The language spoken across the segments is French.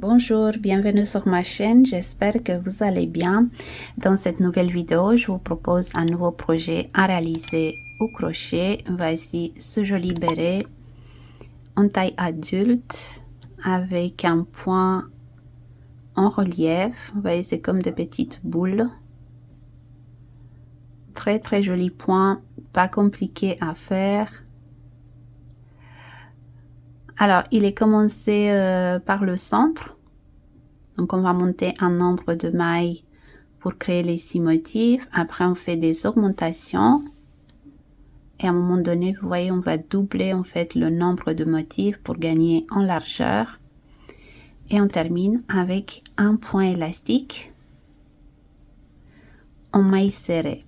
Bonjour, bienvenue sur ma chaîne, j'espère que vous allez bien. Dans cette nouvelle vidéo, je vous propose un nouveau projet à réaliser au crochet. Voici ce joli béret en taille adulte avec un point en relief. Vous voyez, c'est comme de petites boules. Très joli point, pas compliqué à faire. Alors, il est commencé par le centre. Donc, on va monter un nombre de mailles pour créer les 6 motifs. Après, on fait des augmentations. Et à un moment donné, vous voyez, on va doubler en fait le nombre de motifs pour gagner en largeur. Et on termine avec un point élastique en maille serrée.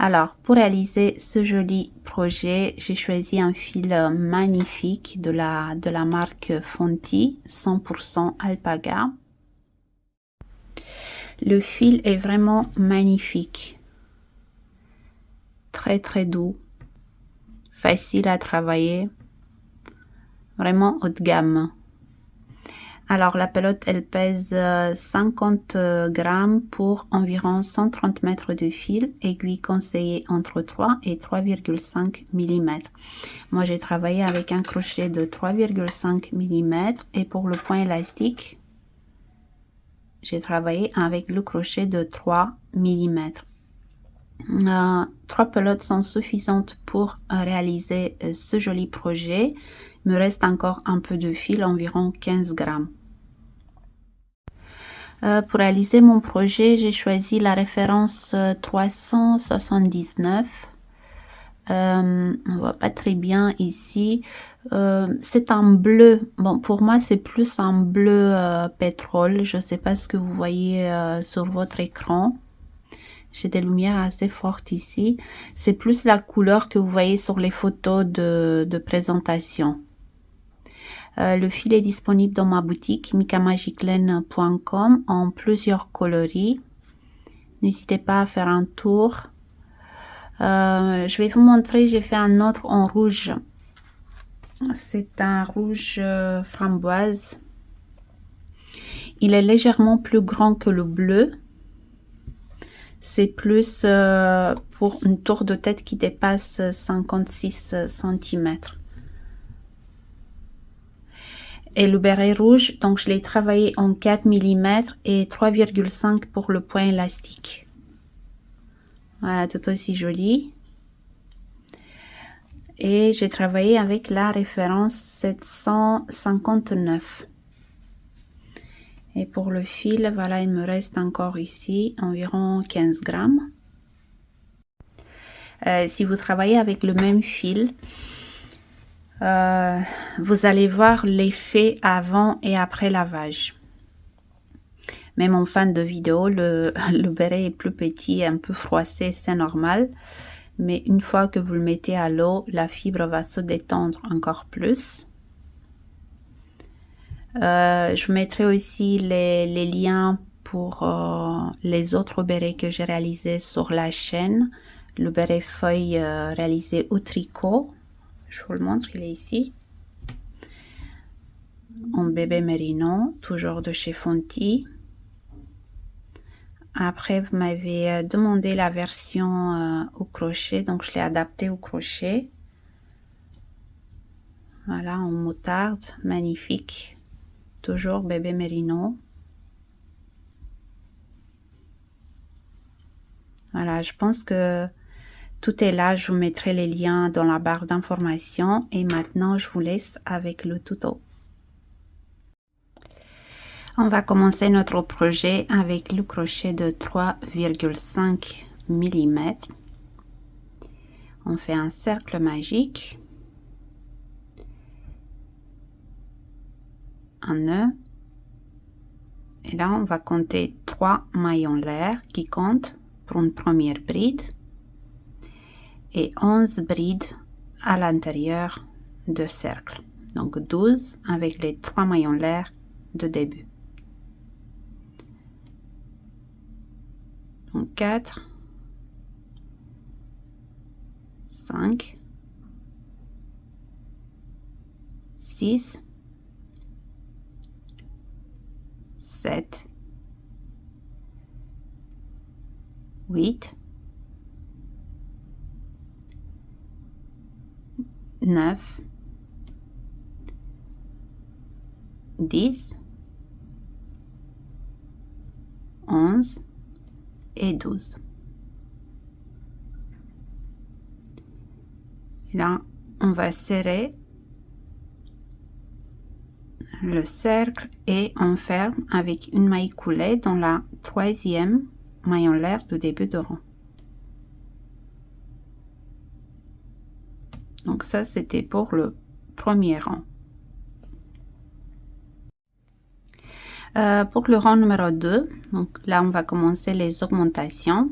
Alors, pour réaliser ce joli projet, j'ai choisi un fil magnifique de la marque Fonti, 100% alpaga. Le fil est vraiment magnifique. Très doux. Facile à travailler. Vraiment haut de gamme. Alors, la pelote, elle pèse 50 grammes pour environ 130 mètres de fil. Aiguille conseillée entre 3 et 3,5 mm. Moi, j'ai travaillé avec un crochet de 3,5 mm. Et pour le point élastique, j'ai travaillé avec le crochet de 3 mm. 3 pelotes sont suffisantes pour réaliser ce joli projet. Il me reste encore un peu de fil, environ 15 grammes. Pour réaliser mon projet, j'ai choisi la référence 379. On voit pas très bien ici. C'est un bleu. Bon, pour moi, c'est plus un bleu pétrole. Je sais pas ce que vous voyez sur votre écran. J'ai des lumières assez fortes ici. C'est plus la couleur que vous voyez sur les photos de présentation. Le fil est disponible dans ma boutique mikamagiclen.com en plusieurs coloris. N'hésitez pas à faire un tour. Je vais vous montrer, j'ai fait un autre en rouge. C'est un rouge framboise. Il est légèrement plus grand que le bleu. C'est plus pour une tour de tête qui dépasse 56 cm. Et le béret rouge, donc je l'ai travaillé en 4 mm et 3,5 pour le point élastique. Voilà, tout aussi joli. Et j'ai travaillé avec la référence 759. Et pour le fil, voilà, il me reste encore ici environ 15 grammes. Si vous travaillez avec le même fil, vous allez voir l'effet avant et après lavage. Même en fin de vidéo, le béret est plus petit et un peu froissé, c'est normal. Mais une fois que vous le mettez à l'eau, la fibre va se détendre encore plus. Je vous mettrai aussi les liens pour les autres bérets que j'ai réalisés sur la chaîne. Le béret feuille réalisé au tricot. Je vous le montre, il est ici. En bébé mérino, toujours de chez Fonti. Après, vous m'avez demandé la version au crochet, donc je l'ai adapté au crochet. Voilà, en moutarde, magnifique. Toujours bébé mérino. Voilà, je pense que tout est là. Je vous mettrai les liens dans la barre d'informations. Et maintenant, je vous laisse avec le tuto. On va commencer notre projet avec le crochet de 3,5 mm. On fait un cercle magique, un nœud, et là on va compter 3 mailles en l'air qui comptent pour une première bride et 11 brides à l'intérieur de cercle. Donc 12 avec les 3 mailles en l'air de début. Donc 4, 5, 6, 7, 8, 9, 10, 11 et 12. Là, on va serrer le cercle et on ferme avec une maille coulée dans la troisième maille en l'air du début de rang. Donc ça, c'était pour le premier rang. Pour le rang numéro 2, donc là, on va commencer les augmentations.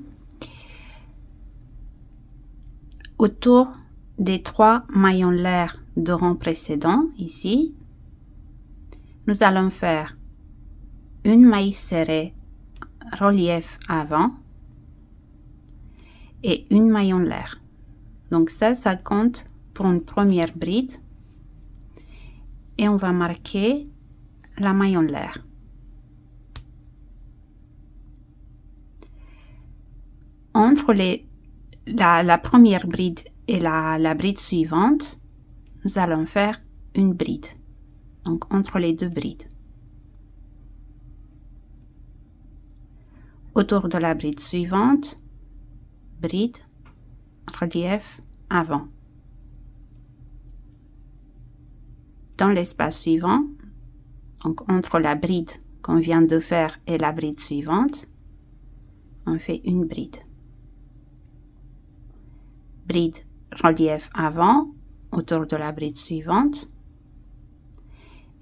Autour des 3 mailles en l'air de rang précédent, ici, nous allons faire une maille serrée relief avant et une maille en l'air. Donc ça compte pour une première bride et on va marquer la maille en l'air. Entre la première bride et la bride suivante, nous allons faire une bride. Donc entre les deux brides. Autour de la bride suivante, bride, relief, avant. Dans l'espace suivant, donc entre la bride qu'on vient de faire et la bride suivante, on fait une bride. Bride, relief avant, autour de la bride suivante,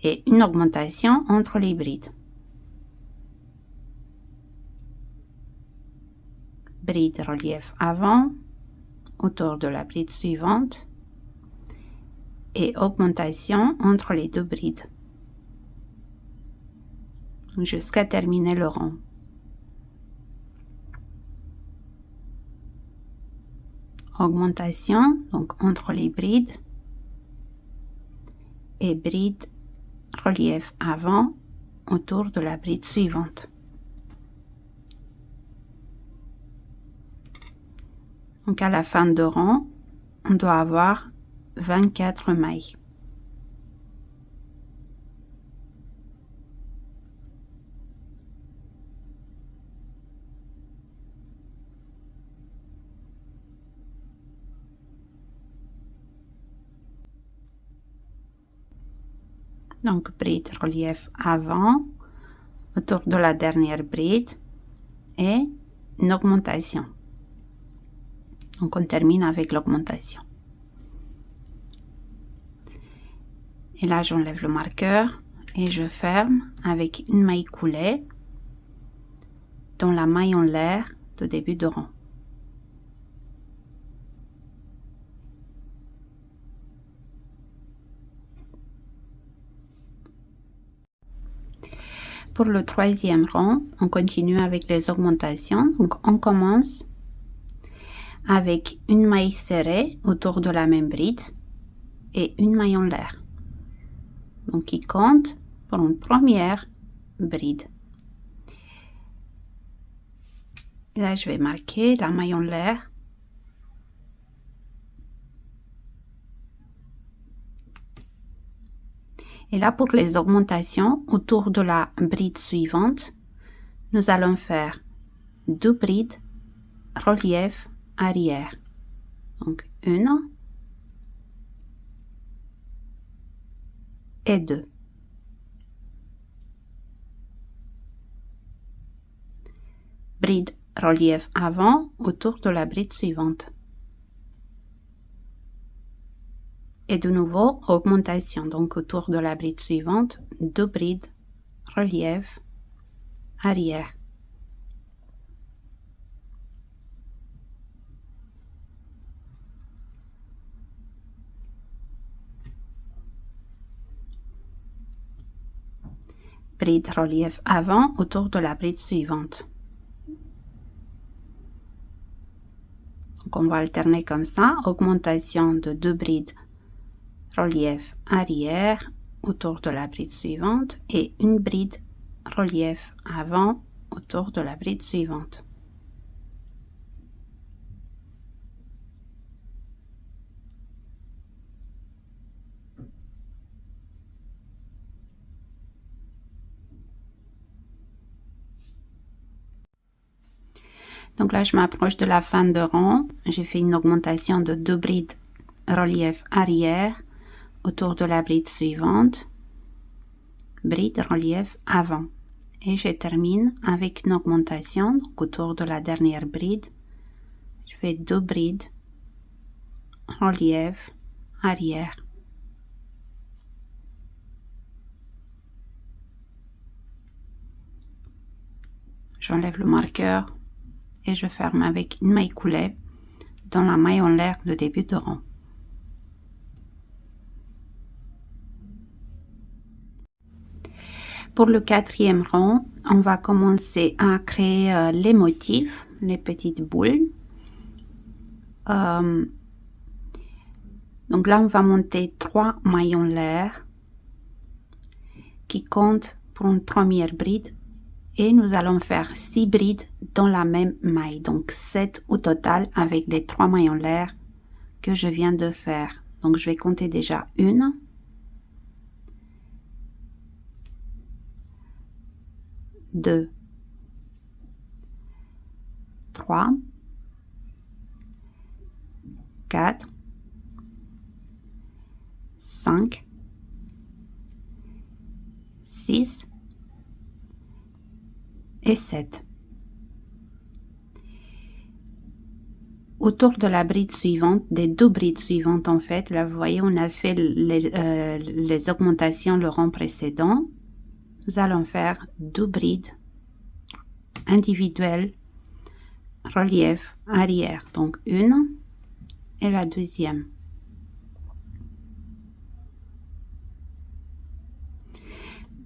et une augmentation entre les brides. Bride, relief avant, autour de la bride suivante, et augmentation entre les deux brides, jusqu'à terminer le rang. Augmentation, donc entre les brides, et bride, relief avant, autour de la bride suivante. Donc à la fin de rang, on doit avoir 24 mailles. Donc bride, relief avant, autour de la dernière bride et une augmentation. Donc on termine avec l'augmentation. Et là j'enlève le marqueur et je ferme avec une maille coulée dans la maille en l'air de début de rang. Pour le troisième rang, on continue avec les augmentations. Donc on commence avec une maille serrée autour de la même bride et une maille en l'air. Donc qui compte pour une première bride. Et là, je vais marquer la maille en l'air. Et là, pour les augmentations autour de la bride suivante, nous allons faire 2 brides, relief, arrière. Donc, 1 et 2. Bride, relief avant autour de la bride suivante. Et de nouveau, augmentation. Donc, autour de la bride suivante, 2 brides, relief, arrière. Bride, relief avant autour de la bride suivante. Donc, on va alterner comme ça, augmentation de 2 brides, relief arrière autour de la bride suivante et une bride relief avant autour de la bride suivante. Donc là, je m'approche de la fin de rang. J'ai fait une augmentation de 2 brides relief arrière autour de la bride suivante. Bride relief avant. Et je termine avec une augmentation donc autour de la dernière bride. Je fais 2 brides relief arrière. J'enlève le marqueur et je ferme avec une maille coulée dans la maille en l'air de début de rang. Pour le 4e rang, on va commencer à créer les motifs, les petites boules. Donc là, on va monter 3 mailles en l'air qui comptent pour une première bride et nous allons faire 6 brides dans la même maille, donc 7 au total avec les 3 mailles en l'air que je viens de faire. Donc je vais compter déjà 1, 2, 3, 4, 5, 6 et 7. Autour de la bride suivante, des 2 brides suivantes en fait, là vous voyez on a fait les augmentations le rang précédent. Nous allons faire 2 brides individuelles relief arrière, donc une et la deuxième.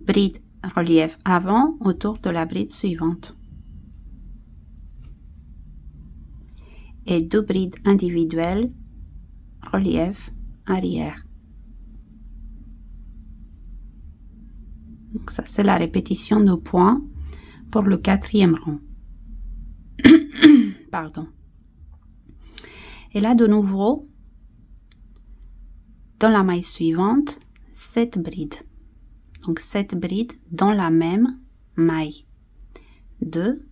Bride relief avant autour de la bride suivante. Et 2 brides individuelles relief arrière. Donc ça c'est la répétition de points pour le 4e rang. Pardon. Et là de nouveau, dans la maille suivante, 7 brides. Donc 7 brides dans la même maille. 2,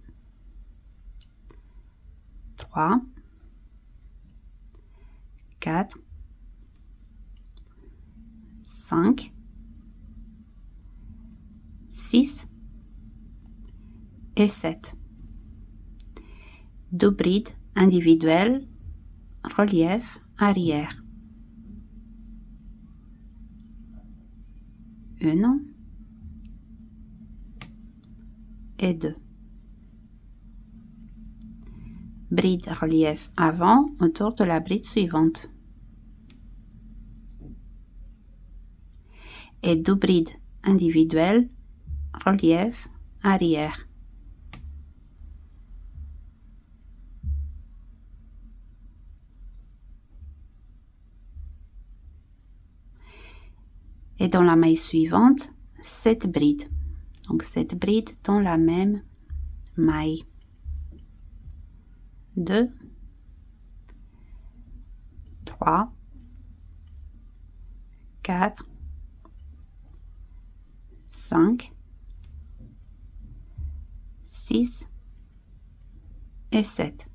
3, 4, 5, 6 et 7. 2 brides individuelles relief arrière. 1 et 2. Bride relief avant autour de la bride suivante. Et 2 brides individuelles relief arrière. Et dans la maille suivante, 7 brides. Donc 7 brides dans la même maille. 2, 3, 4, 5, 6 et 7.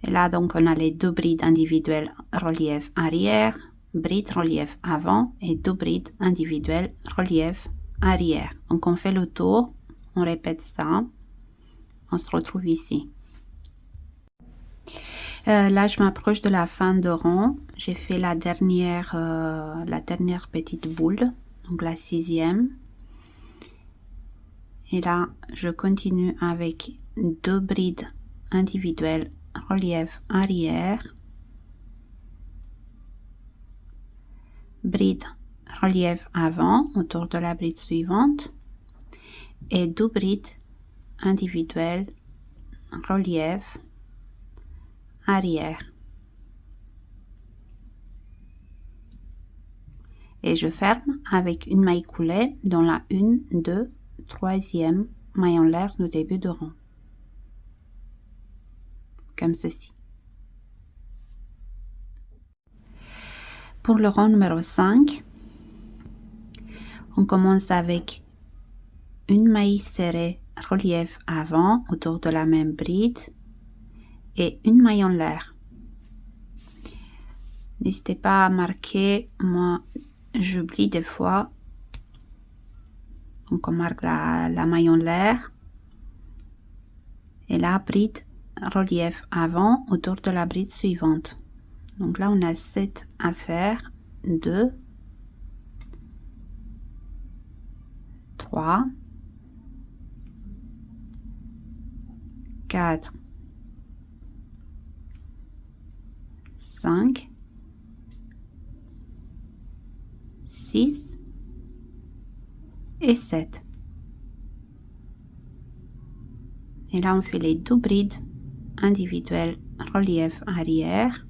Et là, donc, on a les 2 brides individuelles relief arrière, bride relief avant et 2 brides individuelles relief arrière. Donc, on fait le tour, on répète ça, on se retrouve ici. Là, je m'approche de la fin de rang. J'ai fait la dernière petite boule, donc la 6e. Et là, je continue avec 2 brides individuelles relief arrière, bride relief avant autour de la bride suivante et 2 brides individuelles relief arrière. et je ferme avec une maille coulée dans la 1, 2, 3e maille en l'air du début de rang. Comme ceci. Pour le rang numéro 5, on commence avec une maille serrée relief avant autour de la même bride et une maille en l'air. N'hésitez pas à marquer, moi j'oublie des fois. Donc on marque la maille en l'air et la bride relief avant autour de la bride suivante. Donc là on a 7 à faire, 2, 3, 4, 5, 6 et 7. Et là, on fait les 2 brides individuelles relief arrière.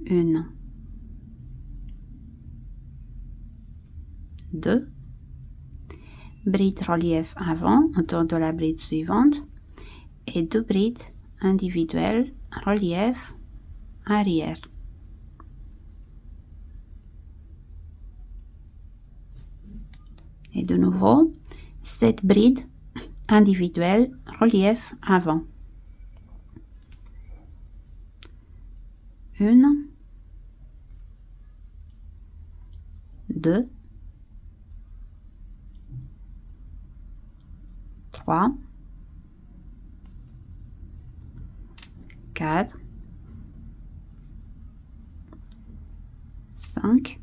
1, 2, bride relief avant autour de la bride suivante et 2 brides individuelles relief arrière. Et de nouveau, 7 brides individuelles relief avant. 1, 2, 3, 4, 5,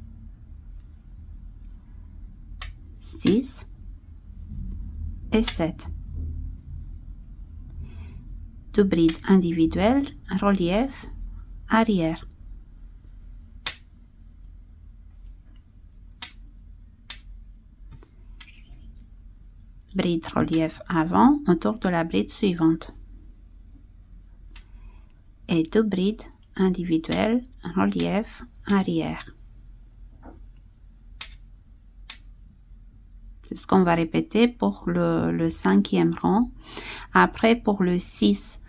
6 et 7. 2 brides individuelles relief arrière. Bride relief avant autour de la bride suivante. Et 2 brides individuelles relief arrière. C'est ce qu'on va répéter pour le 5e rang. Après, pour le 6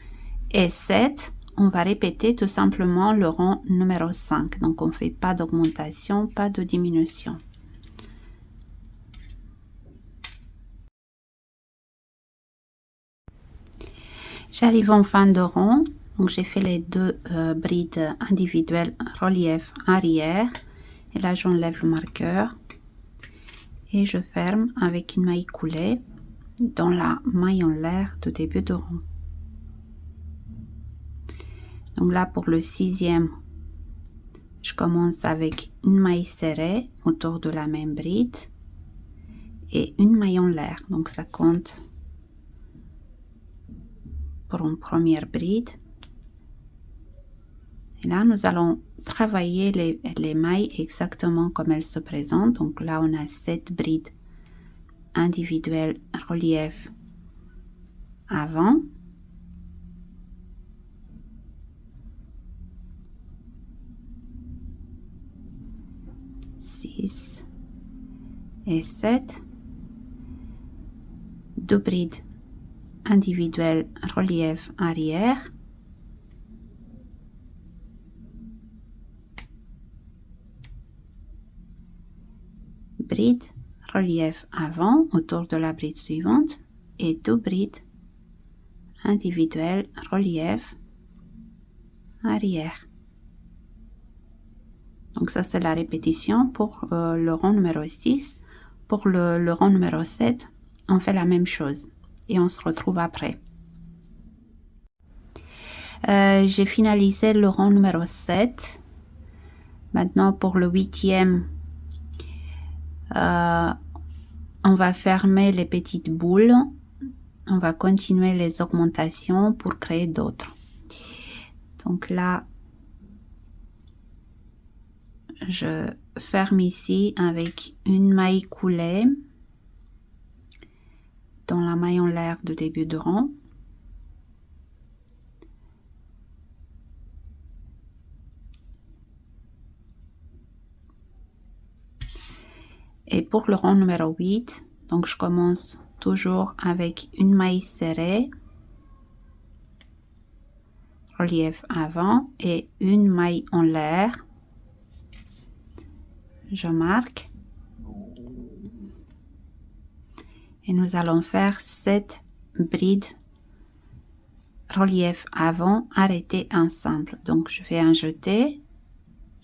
et 7, on va répéter tout simplement le rang numéro 5. Donc, on ne fait pas d'augmentation, pas de diminution. J'arrive en fin de rang. Donc, j'ai fait les 2 brides individuelles relief arrière. Et là, j'enlève le marqueur. Et je ferme avec une maille coulée dans la maille en l'air du début de rang. Donc là, pour le 6e, je commence avec une maille serrée autour de la même bride et une maille en l'air. Donc ça compte pour une première bride. Et là, nous allons travailler les mailles exactement comme elles se présentent. Donc là, on a 7 brides individuelles relief avant. Et 7, 2 brides individuelles relief arrière, bride relief avant autour de la bride suivante et 2 brides individuelles relief arrière. Donc ça c'est la répétition pour le rang numéro 6. Pour le rang numéro 7, on fait la même chose et on se retrouve après. J'ai finalisé le rang numéro 7. Maintenant pour le 8e, on va fermer les petites boules. On va continuer les augmentations pour créer d'autres. Donc là, je ferme ici avec une maille coulée dans la maille en l'air du début de rang. Et pour le rang numéro 8, donc je commence toujours avec une maille serrée, relief avant et une maille en l'air. Je marque. Et nous allons faire 7 brides relief avant arrêté ensemble. Donc je fais un jeté,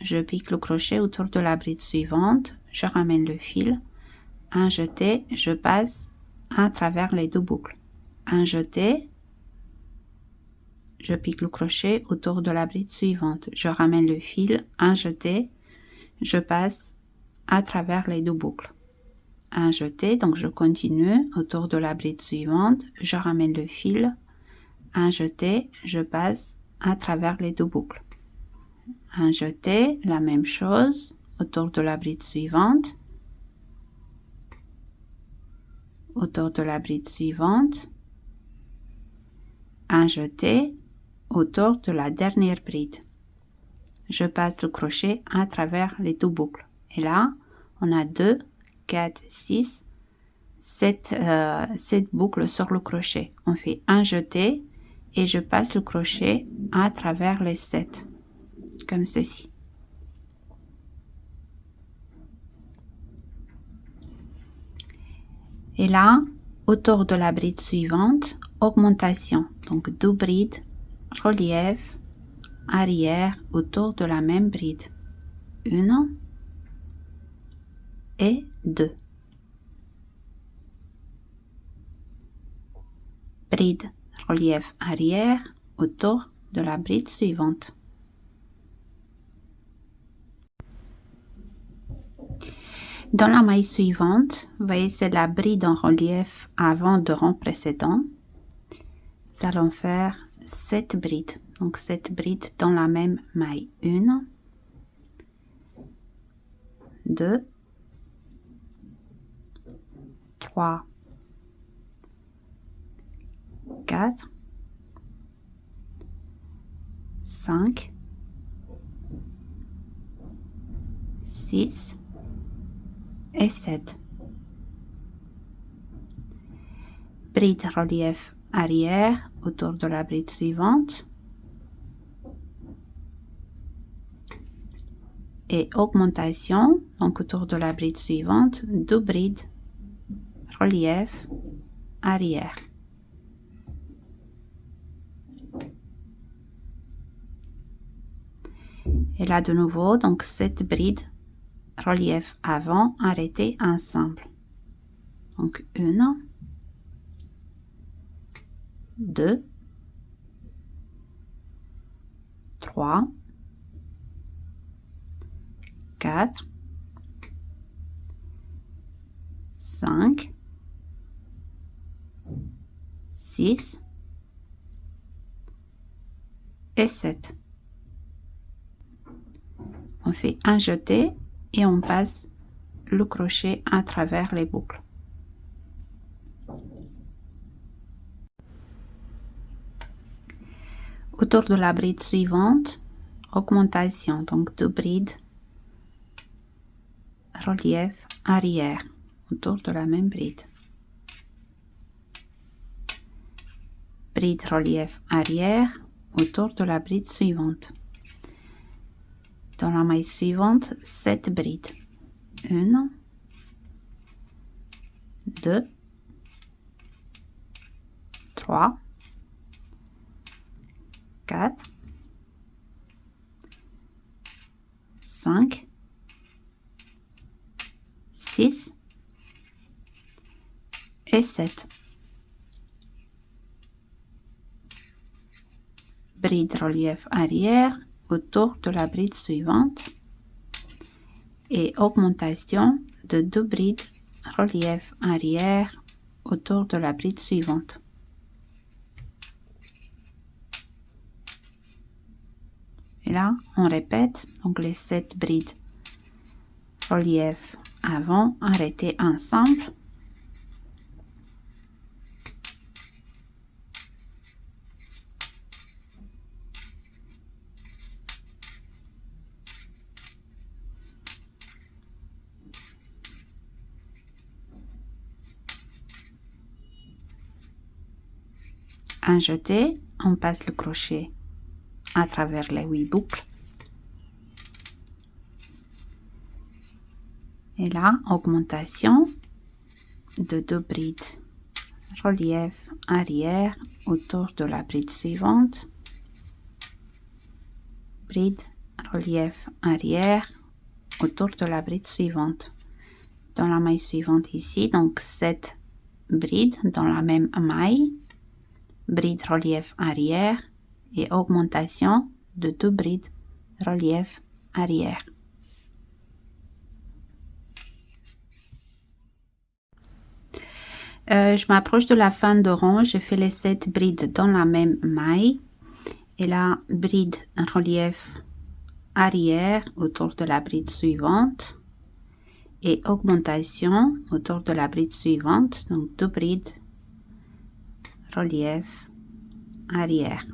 je pique le crochet autour de la bride suivante, je ramène le fil, un jeté, je passe à travers les deux boucles, un jeté, je pique le crochet autour de la bride suivante, je ramène le fil, un jeté, je passe à travers les deux boucles, un jeté, donc je continue autour de la bride suivante, je ramène le fil, un jeté, je passe à travers les deux boucles, un jeté, la même chose autour de la bride suivante, autour de la bride suivante, un jeté autour de la dernière bride. Je passe le crochet à travers les deux boucles. Et là, on a 2, 4, 6, 7 boucles sur le crochet. On fait un jeté et je passe le crochet à travers les 7, comme ceci. Et là, autour de la bride suivante, augmentation. Donc 2 brides, relief, arrière autour de la même bride. 1 et 2. Bride, relief arrière autour de la bride suivante. Dans la maille suivante, vous voyez, c'est la bride en relief avant de rang précédent. Nous allons faire 7 brides. Donc 7 brides dans la même maille. 1, 2, 3, 4, 5, 6 et 7. Bride relief arrière autour de la bride suivante. Et augmentation, donc autour de la bride suivante, 2 brides, relief, arrière. Et là de nouveau, donc 7 brides, relief avant, arrêté ensemble. Donc 1, 2, 3, 4, 5, 6 et 7. On fait un jeté et on passe le crochet à travers les boucles. Autour de la bride suivante, augmentation, donc 2 brides, relief arrière autour de la même bride. Bride relief arrière autour de la bride suivante. Dans la maille suivante, 7 brides. 1, 2, 3, 4, 5, 6 et 7. Bride relief arrière autour de la bride suivante et augmentation de 2 brides relief arrière autour de la bride suivante. Et là, on répète donc les 7 brides relief avant arrêtés ensemble. un jeté, on passe le crochet à travers les 8 boucles. Et là, augmentation de 2 brides, relief arrière autour de la bride suivante, bride, relief arrière autour de la bride suivante. Dans la maille suivante ici, donc 7 brides dans la même maille, bride, relief arrière et augmentation de 2 brides, relief arrière. Je m'approche de la fin de rang, j'ai fait les 7 brides dans la même maille et là bride relief arrière autour de la bride suivante et augmentation autour de la bride suivante, donc 2 brides relief arrière.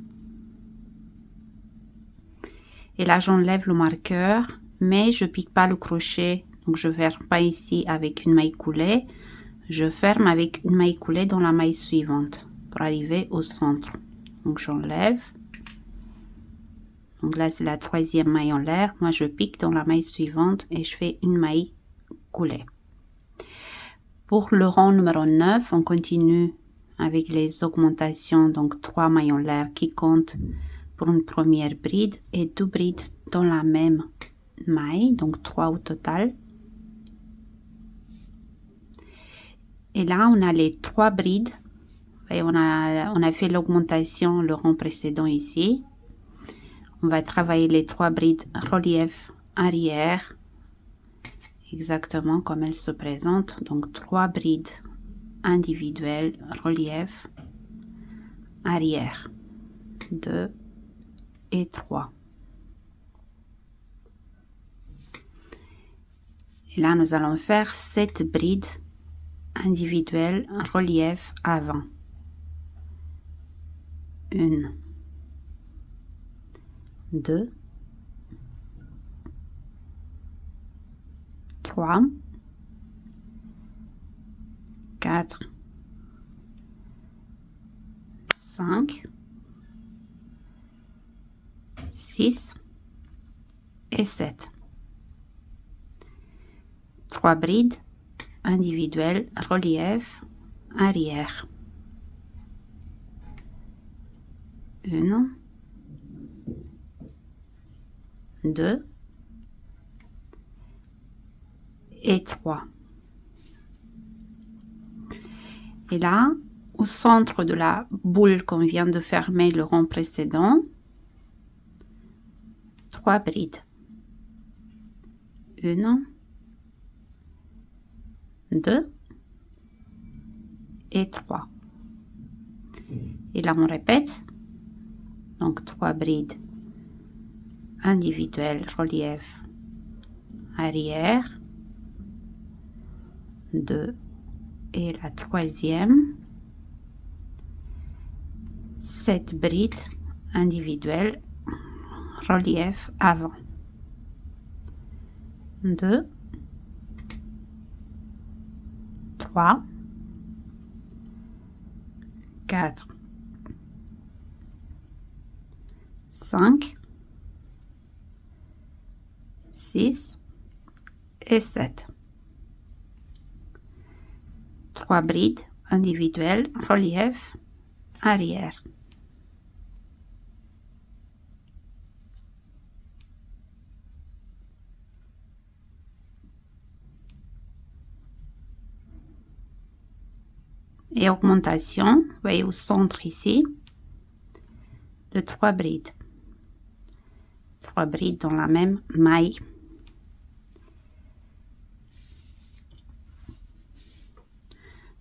Et là j'enlève le marqueur mais je pique pas le crochet, donc je ferme pas ici avec une maille coulée. Je ferme avec une maille coulée dans la maille suivante pour arriver au centre. Donc j'enlève. Donc là c'est la 3e maille en l'air. Moi je pique dans la maille suivante et je fais une maille coulée. Pour le rang numéro 9, on continue avec les augmentations. Donc 3 mailles en l'air qui comptent pour une première bride et 2 brides dans la même maille. Donc 3 au total. Et là, on a les 3 brides. Et on a fait l'augmentation, le rang précédent ici. On va travailler les 3 brides relief arrière. Exactement comme elles se présentent. Donc 3 brides individuelles, relief arrière. 2 et 3. Et là, nous allons faire 7 brides individuel, relief avant. 1, 2, 3, 4, 5, 6 et 7. 3 brides individuel, relief, arrière. 1, 2 et 3. Et là, au centre de la boule qu'on vient de fermer le rang précédent, 3 brides. 1, 2 et 3. Et là, on répète. Donc, 3 brides individuelles, relief arrière. 2 et la 3e. 7 brides individuelles, relief avant. 2, 3, 4, 5, 6 et 7. 3 brides individuelles, relief arrière. Et augmentation, vous voyez au centre ici, de 3 brides. 3 brides dans la même maille.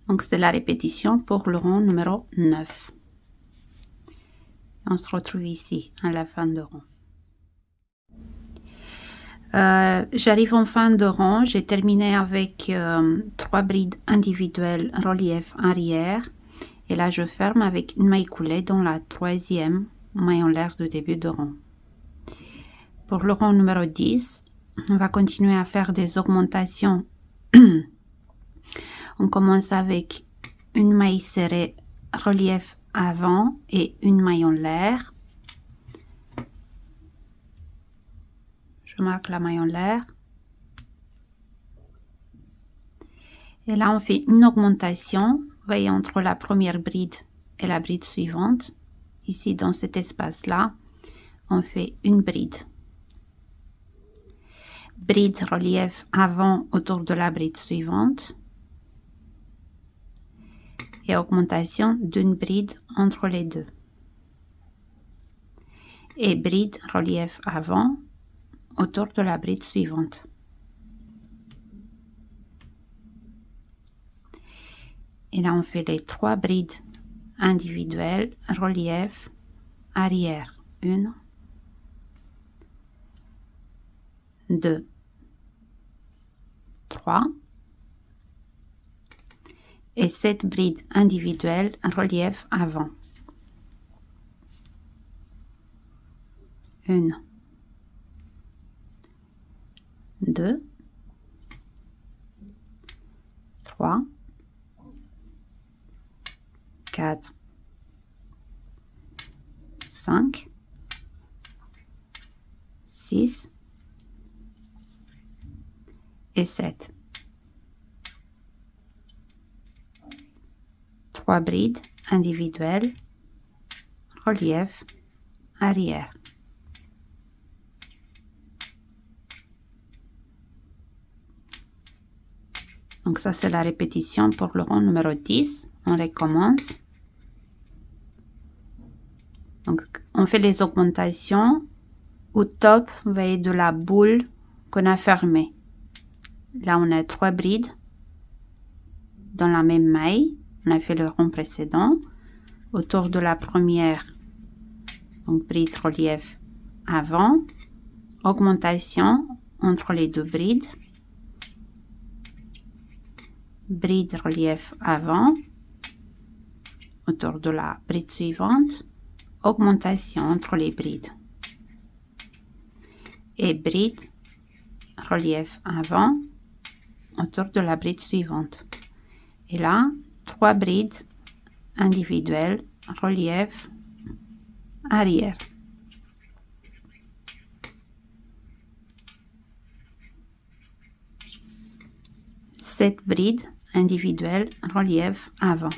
Donc c'est la répétition pour le rang numéro 9. On se retrouve ici à la fin de rang. J'arrive en fin de rang, j'ai terminé avec 3 brides individuelles, relief arrière, et là je ferme avec une maille coulée dans la 3e maille en l'air de début de rang. Pour le rang numéro 10, on va continuer à faire des augmentations. On commence avec une maille serrée, relief avant et une maille en l'air. Je marque la maille en l'air. Et là, on fait une augmentation. Vous voyez, entre la première bride et la bride suivante. Ici, dans cet espace-là, on fait une bride. Bride relief avant autour de la bride suivante. Et augmentation d'une bride entre les deux. Et bride relief avant autour de la bride suivante. Et là, on fait les 3 brides individuelles, relief, arrière. 1, 2, 3. Et 7 brides individuelles, relief avant. 1, 2, 3, 4, 5, 6 et 7. 3 brides individuelles, relief, arrière. Donc ça, c'est la répétition pour le rang numéro 10. On recommence. Donc, on fait les augmentations au top, vous voyez, de la boule qu'on a fermée. Là, on a 3 brides dans la même maille. On a fait le rang précédent. Autour de la première, donc bride relief avant. Augmentation entre les 2 brides. Bride relief avant. Autour de la bride suivante. Augmentation entre les brides. Et bride relief avant autour de la bride suivante. Et là, 3 brides individuelles, relief, arrière. Sept brides individuelles, relief avant.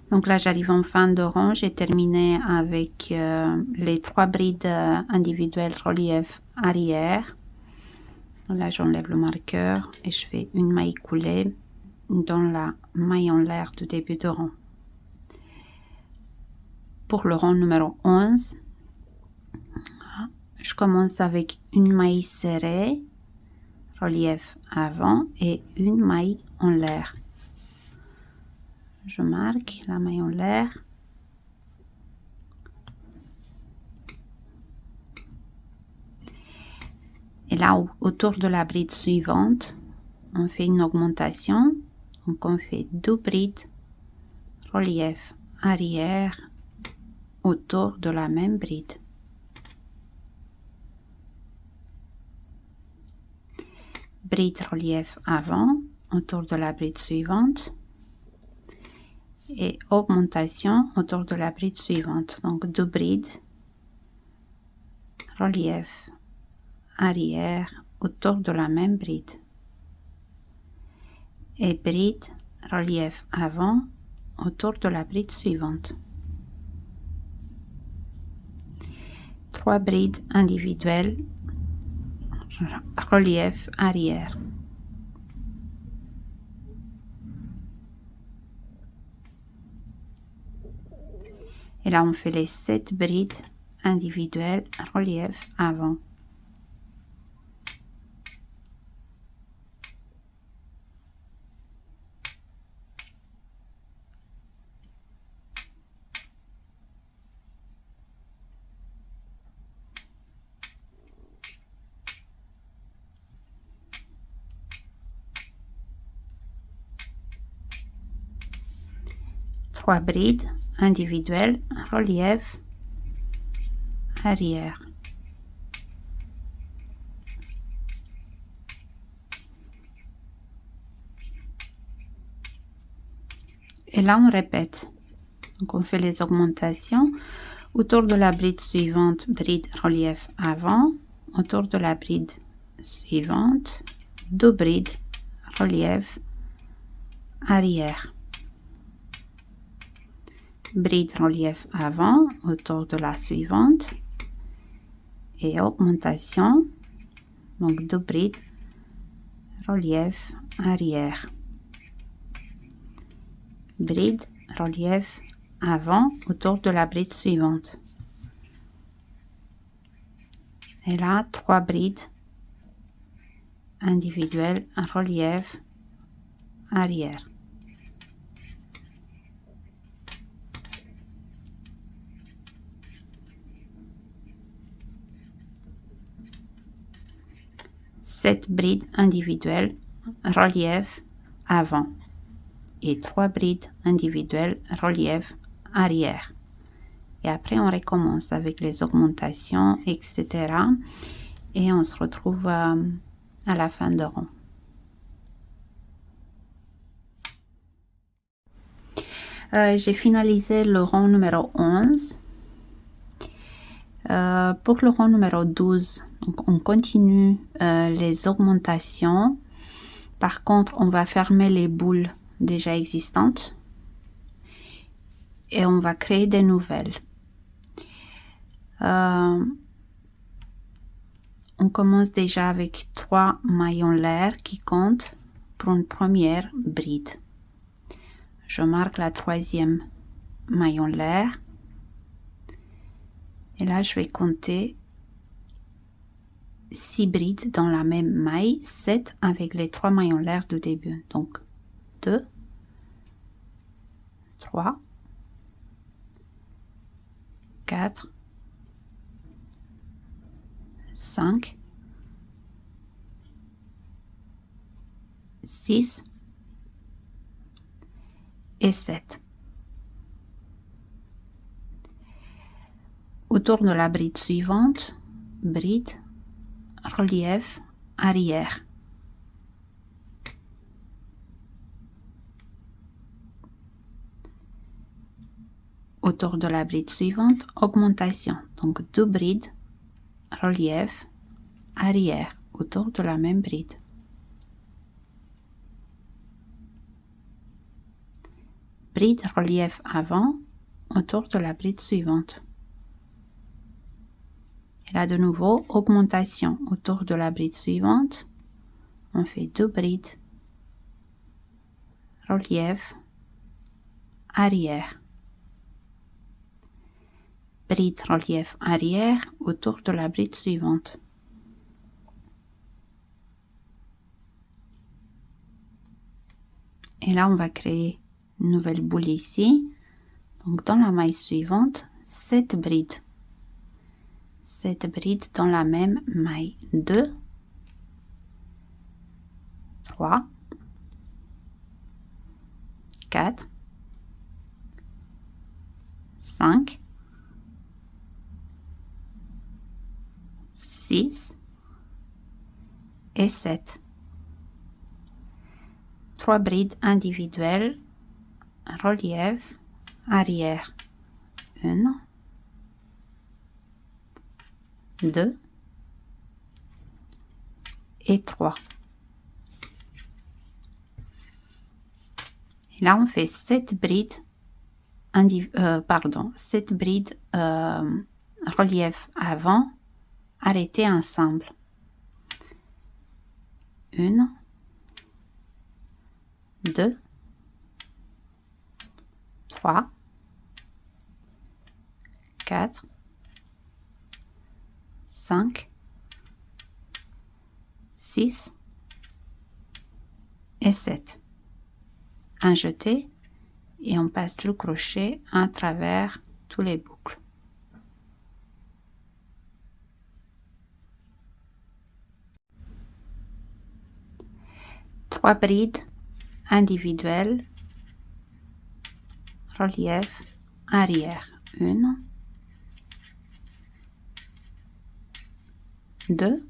Donc là, j'arrive en fin de rang. J'ai terminé avec les 3 brides individuelles relief arrière. Là, j'enlève le marqueur et je fais une maille coulée dans la maille en l'air du début de rang. Pour le rang numéro 11, je commence avec une maille serrée, relief avant et une maille en l'air. Je marque la maille en l'air. Et là, autour de la bride suivante, on fait une augmentation. Donc, on fait 2 brides, relief arrière, autour de la même bride. Bride relief avant, autour de la bride suivante. Et augmentation autour de la bride suivante. Donc 2 brides, relief arrière autour de la même bride. Et bride, relief avant autour de la bride suivante. 3 brides individuelles, relief arrière. Et là, on fait les 7 brides individuelles, relief avant. Trois brides individuelles, relief arrière. Et là, on répète. Donc, on fait les augmentations. Autour de la bride suivante, bride relief avant. Autour de la bride suivante, 2 brides relief arrière. Bride relief avant, autour de la suivante. Et augmentation. Donc, 2 brides relief arrière. Bride relief avant autour de la bride suivante. Et là, 3 brides individuelles relief arrière. Sept brides individuelles relief avant et 3 brides individuelles relief arrière. Et après, on recommence avec les augmentations, etc. Et on se retrouve à la fin de rang. J'ai finalisé le rang numéro 11. Pour le rang numéro 12, donc on continue les augmentations. Par contre, on va fermer les boules déjà existantes et on va créer des nouvelles. On commence déjà avec 3 maillons l'air qui comptent pour une première bride. Je marque la 3e maillon l'air et là je vais compter 6 brides dans la même maille, 7 avec les 3 maillons l'air du début. Donc 2, 3, 4, 5, 6 et 7. Autour de la bride suivante, bride, relief, arrière. Autour de la bride suivante, augmentation. Donc 2 brides, relief, arrière, autour de la même bride. Bride relief avant, autour de la bride suivante. Et là de nouveau, augmentation autour de la bride suivante. On fait 2 brides, relief, arrière. Bride relief arrière autour de la bride suivante. Et là, on va créer une nouvelle boule ici. Donc, dans la maille suivante, 7 brides. 7 brides dans la même maille. 2, 3, 4, 5, 6 et 7. 3 brides individuelles, relief, arrière. 1, 2 et 3. Et là, on fait 7 brides, 7 brides relief avant, arrêtées ensemble. 1, 2, 3, 4, 5, 6 et 7. Un jeté et on passe le crochet à travers tous les boucles. Trois brides individuelles, relief arrière. 1, 2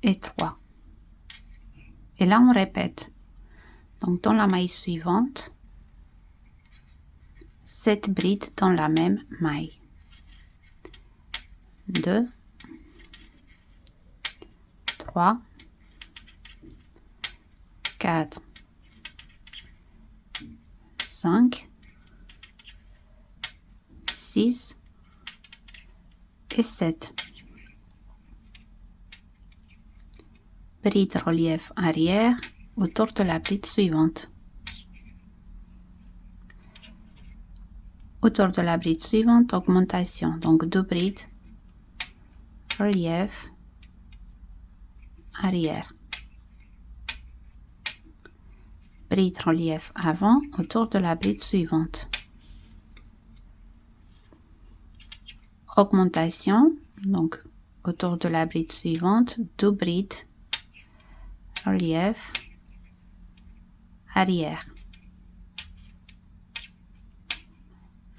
et 3. Et là, on répète. Donc, dans la maille suivante, 7 brides dans la même maille. 2, 3, 4, 5, 6 et 7. Bride relief arrière autour de la bride suivante. Autour de la bride suivante, augmentation. Donc 2 brides, relief arrière. Bride relief avant autour de la bride suivante. Augmentation, donc autour de la bride suivante, 2 brides, relief arrière.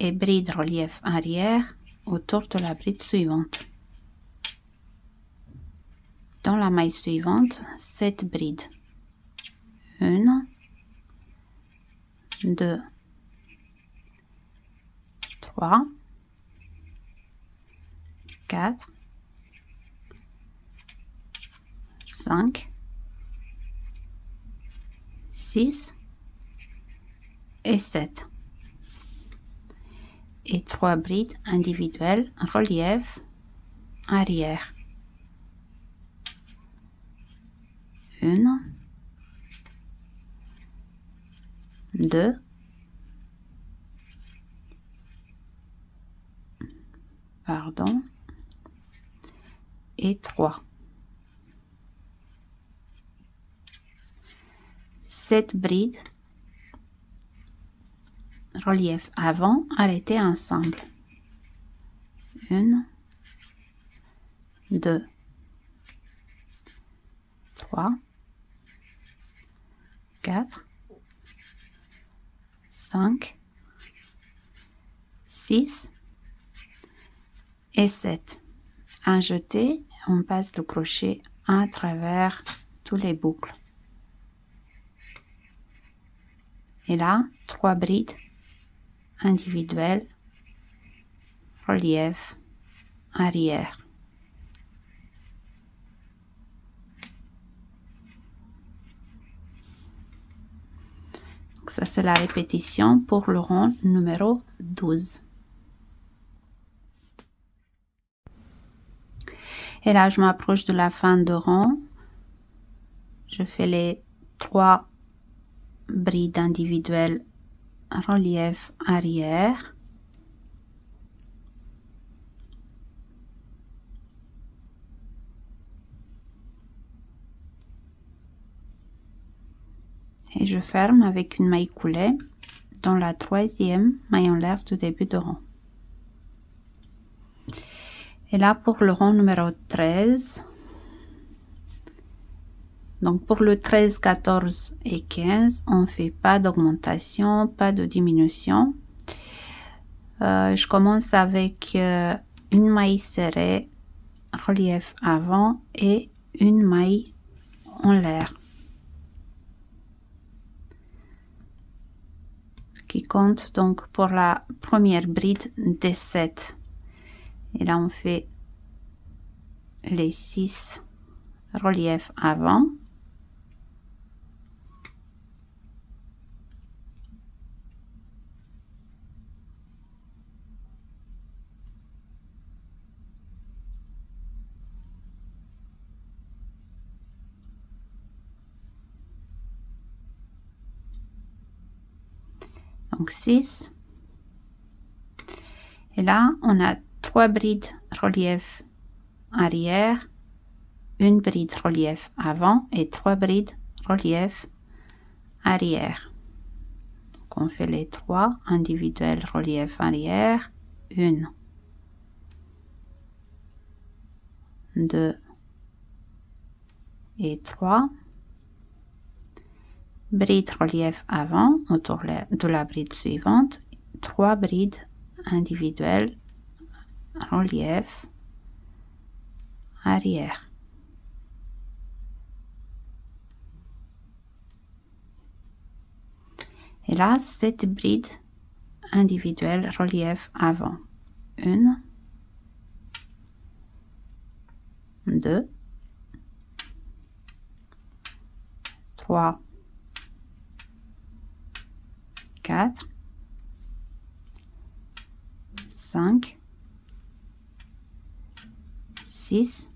Et bride relief arrière autour de la bride suivante. Dans la maille suivante, 7 brides. 1, 2, 3, 4, 5, 6 et 7. Et 3 brides individuelles, relief arrière. 1, 2, pardon, et 3. 7 brides, relief avant, arrêtez ensemble. 1, 2, 3, 4, 5, 6 et 7. Un jeté, on passe le crochet à travers tous les boucles. Et là, 3 brides individuelles, relief arrière. Donc ça, c'est la répétition pour le rang numéro 12. Et là, je m'approche de la fin de rang. Je fais les 3 brides individuelles, relief arrière. Et je ferme avec une maille coulée dans la 3e maille en l'air du début de rang. Et là, pour le rang numéro 13, donc pour le 13, 14 et 15, on ne fait pas d'augmentation, pas de diminution. Je commence avec une maille serrée, relief avant et une maille en l'air. Qui compte donc pour la première bride des 7. Et là, on fait les 6 reliefs avant. Donc 6. Et là, on a 3 brides relief arrière, une bride relief avant et 3 brides relief arrière. Donc on fait les 3 individuels relief arrière, 1, 2 et 3. Bride relief avant autour de la bride suivante, 3 brides individuelles relief arrière. Et là, 7 brides individuelles relief avant. 1, 2, 3, 4, 5, 6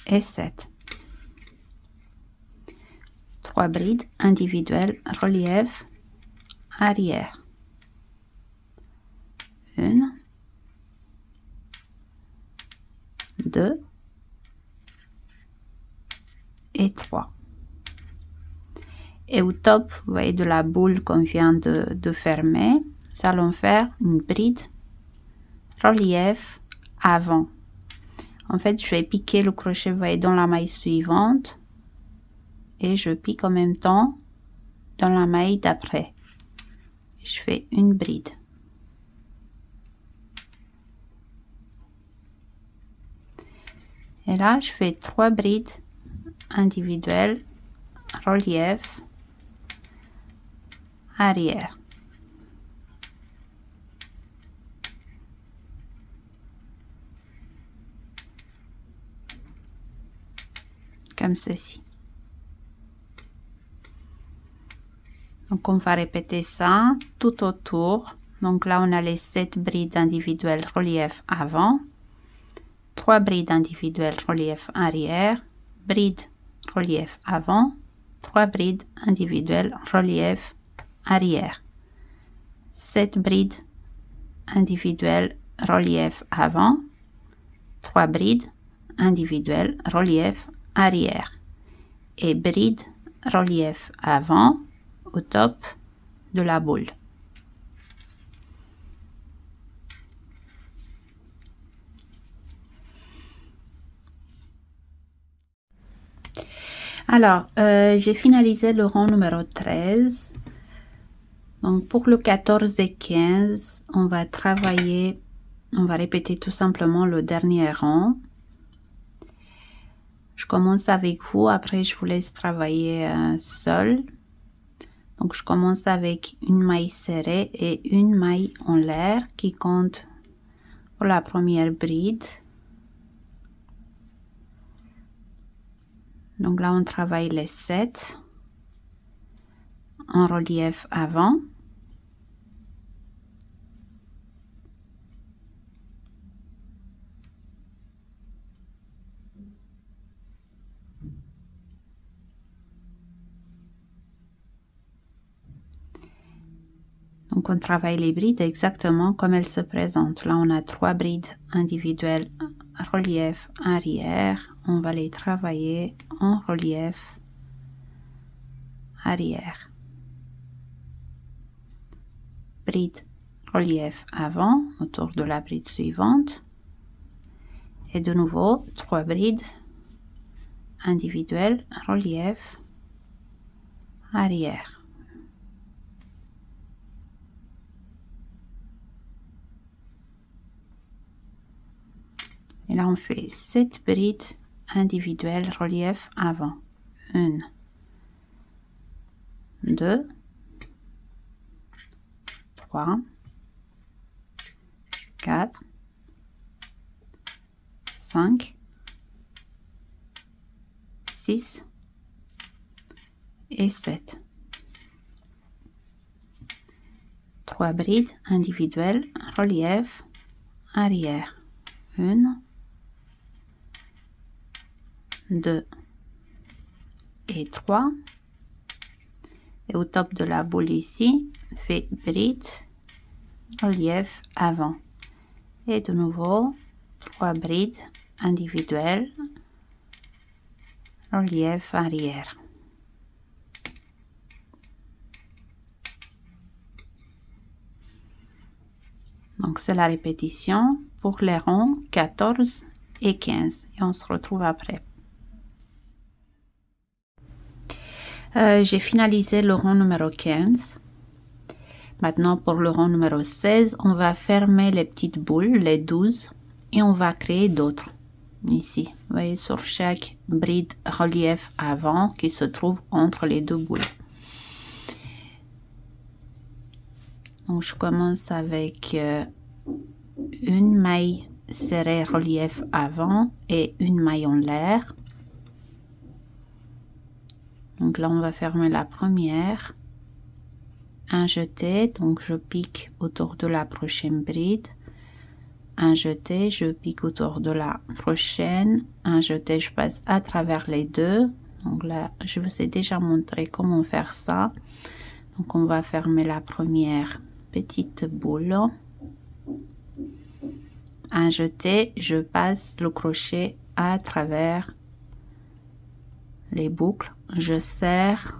et 7. 3 brides individuelles relief arrière. 1, 2 et 3. Et au top, vous voyez, de la boule qu'on vient de fermer, nous allons faire une bride relief avant. En fait, je vais piquer le crochet, vous voyez, dans la maille suivante et je pique en même temps dans la maille d'après. Je fais une bride. Et là, je fais 3 brides individuelles relief arrière. Comme ceci. Donc on va répéter ça tout autour. Donc là on a les 7 brides individuelles relief avant, 3 brides individuelles relief arrière, bride relief avant, 3 brides individuelles relief arrière, 7 brides individuelles relief avant, 3 brides individuelles relief arrière et bride relief avant au top de la boule. Alors, j'ai finalisé le rang numéro 13. Donc, pour le 14 et 15, on va travailler, on va répéter tout simplement le dernier rang. Je commence avec vous, après je vous laisse travailler seul. Donc, je commence avec une maille serrée et une maille en l'air qui compte pour la première bride. Donc là, on travaille les 7 en relief avant. Donc, on travaille les brides exactement comme elles se présentent. Là, on a 3 brides individuelles relief arrière. On va les travailler en relief arrière. Bride relief avant autour de la bride suivante. Et de nouveau, 3 brides individuelles relief arrière. Et là, on fait 7 brides individuelles relief avant. 1, 2, 3, 4, 5, 6 et 7. 3 brides individuelles relief arrière. 1, 2 et 3. Et au top de la boule ici, on fait bride relief avant. Et de nouveau, 3 brides individuelles relief arrière. Donc c'est la répétition pour les rangs 14 et 15. Et on se retrouve après. J'ai finalisé le rang numéro 15. Maintenant pour le rang numéro 16, on va fermer les petites boules, les 12, et on va créer d'autres ici. Vous voyez, sur chaque bride relief avant qui se trouve entre les deux boules. Donc je commence avec une maille serrée relief avant et une maille en l'air. Donc là on va fermer la première, un jeté, donc je pique autour de la prochaine bride, un jeté, je pique autour de la prochaine, un jeté, je passe à travers les deux. Donc là je vous ai déjà montré comment faire ça. Donc on va fermer la première petite boule, un jeté, je passe le crochet à travers les boucles, je serre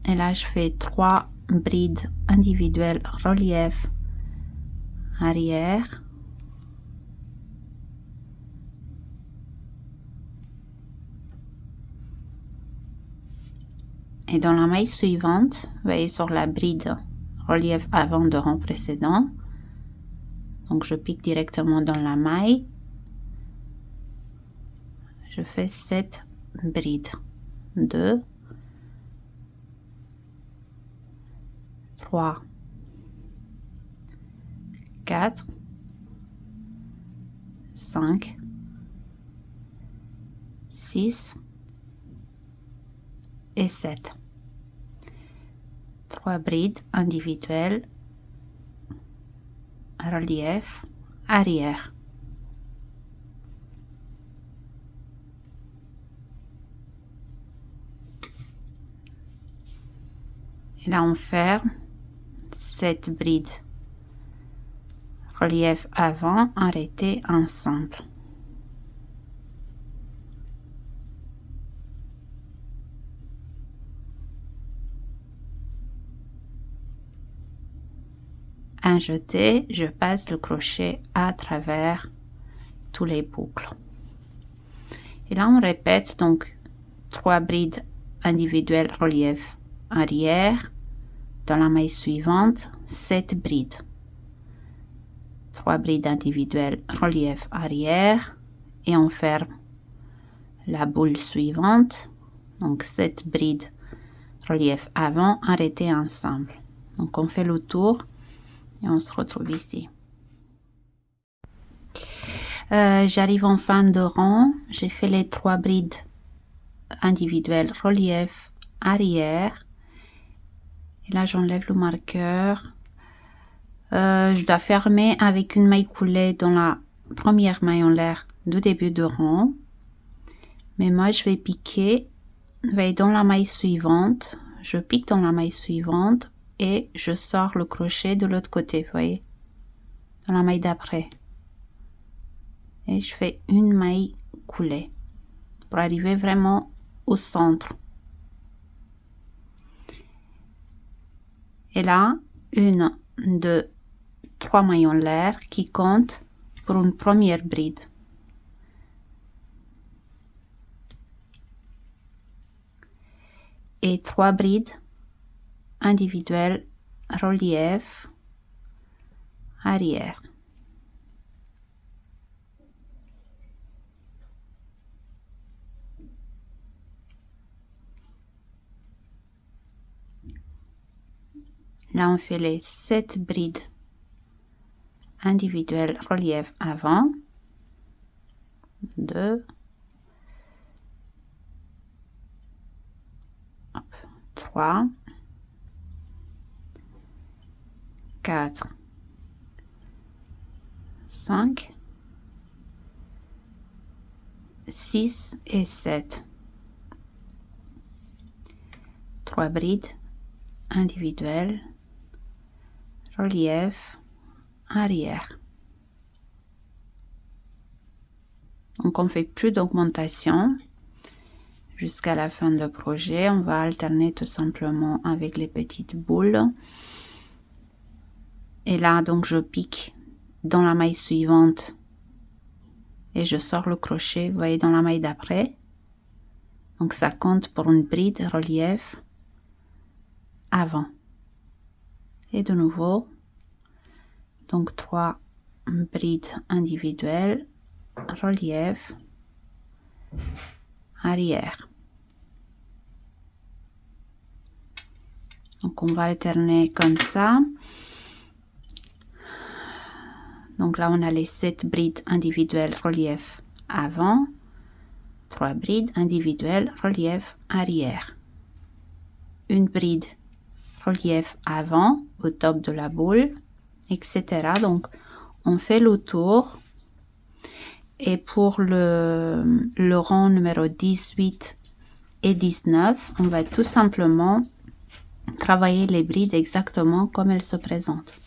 et là je fais 3 brides individuelles relief arrière, et dans la maille suivante, vous voyez sur la bride relief avant de rang précédent, donc je pique directement dans la maille, je fais 7 brides, 2, 3, 4, 5, 6 et 7. 3 brides individuelles relief arrière. Et là on ferme 7 brides relief avant arrêté ensemble. Un jeté, je passe le crochet à travers tous les boucles. Et là on répète donc 3 brides individuelles relief arrière, dans la maille suivante 7 brides, 3 brides individuelles relief arrière et on ferme la boule suivante, donc 7 brides relief avant arrêtées ensemble. Donc on fait le tour et on se retrouve ici. J'arrive en fin de rang, j'ai fait les 3 brides individuelles relief arrière et là j'enlève le marqueur. Je dois fermer avec une maille coulée dans la première maille en l'air du début de rang, mais moi je vais piquer, vous voyez, dans la maille suivante, je pique dans la maille suivante et je sors le crochet de l'autre côté, vous voyez, dans la maille d'après, et je fais une maille coulée pour arriver vraiment au centre. Et là 1, 2, 3 mailles en l'air qui comptent pour une première bride. Et 3 brides individuelles relief arrière. Là on fait les 7 brides individuelles relief avant, 2, 3, 4, 5, 6 et 7. 3 brides individuelles relief arrière. Donc on fait plus d'augmentation jusqu'à la fin du projet. On va alterner tout simplement avec les petites boules. Et là donc je pique dans la maille suivante et je sors le crochet, vous voyez, dans la maille d'après. Donc ça compte pour une bride relief avant. Et de nouveau Donc 3 brides individuelles, relief, arrière. Donc on va alterner comme ça. Donc là on a les 7 brides individuelles, relief avant, 3 brides individuelles, relief arrière, une bride relief avant au top de la boule, etc. Donc on fait le tour. Et pour le rang numéro 18 et 19, on va tout simplement travailler les brides exactement comme elles se présentent.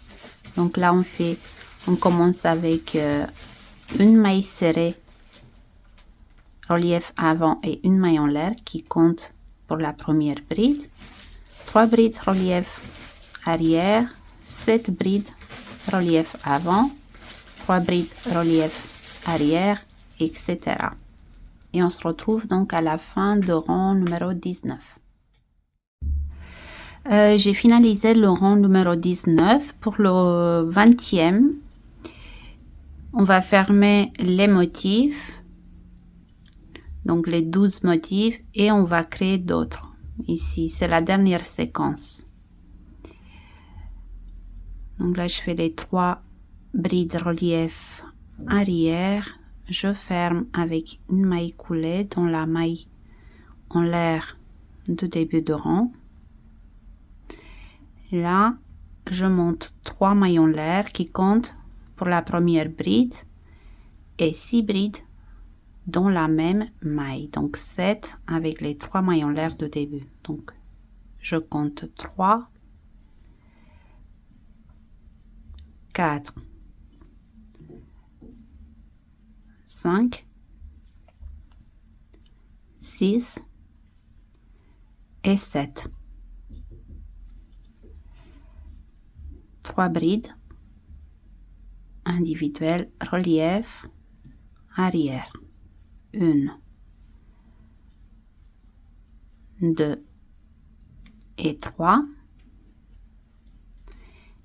Donc là on commence avec une maille serrée relief avant et une maille en l'air qui compte pour la première bride, 3 brides relief arrière, 7 brides relief avant, 3 brides relief arrière, etc. Et on se retrouve donc à la fin de rang numéro 19. J'ai finalisé le rang numéro 19. Pour le 20e, on va fermer les motifs, donc les 12 motifs, et on va créer d'autres. Ici, c'est la dernière séquence. Donc là, je fais les 3 brides relief arrière, je ferme avec une maille coulée dans la maille en l'air de début de rang. Là, je monte 3 mailles en l'air qui comptent pour la première bride et 6 brides dans la même maille, donc 7 avec les 3 mailles en l'air de début. Donc je compte 3, 4, 5, 6 et 7. 3 brides individuelles, relief, arrière. 1, 2 et 3.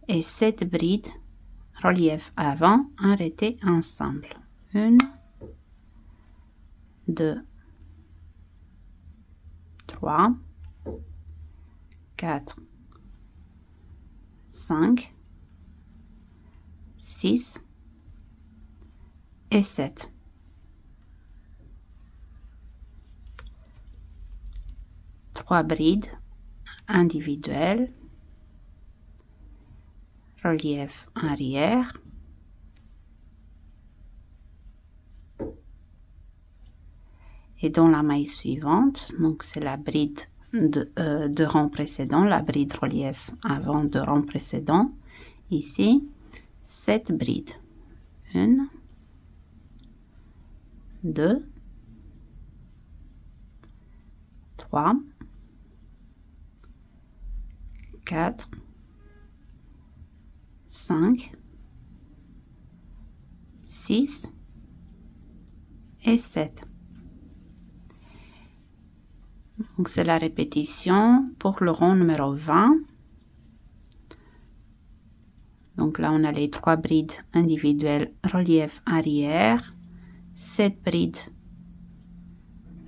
Et 7 brides, relief avant, arrêtées ensemble. 1, 2, 3, 4, 5, 6 et 7. Trois brides individuelles, relief arrière, et dans la maille suivante, donc c'est la bride de rang précédent, la bride relief avant de rang précédent, ici 7 brides, 1, 2, 3, 4, 5, 6 et 7. Donc c'est la répétition pour le rang numéro 20. Donc là on a les 3 brides individuelles relief arrière, 7 brides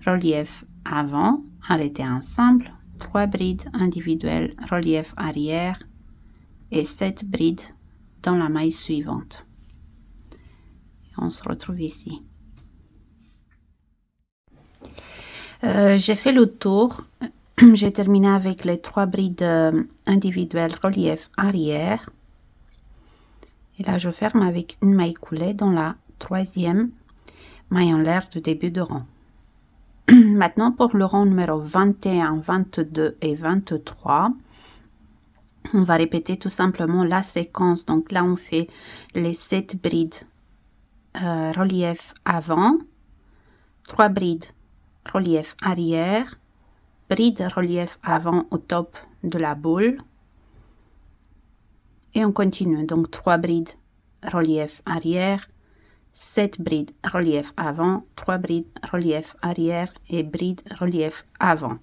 relief avant, arrêtées ensemble, 3 brides individuelles relief arrière et 7 brides dans la maille suivante. Et on se retrouve ici. J'ai fait le tour. J'ai terminé avec les 3 brides individuelles relief arrière. Et là, je ferme avec une maille coulée dans la 3e maille en l'air de début de rang. Maintenant, pour le rang numéro 21, 22 et 23, on va répéter tout simplement la séquence. Donc là, on fait les 7 brides relief avant, 3 brides relief arrière, bride relief avant au top de la boule, et on continue. Donc 3 brides relief arrière, 7 brides relief avant, 3 brides relief arrière et bride relief avant.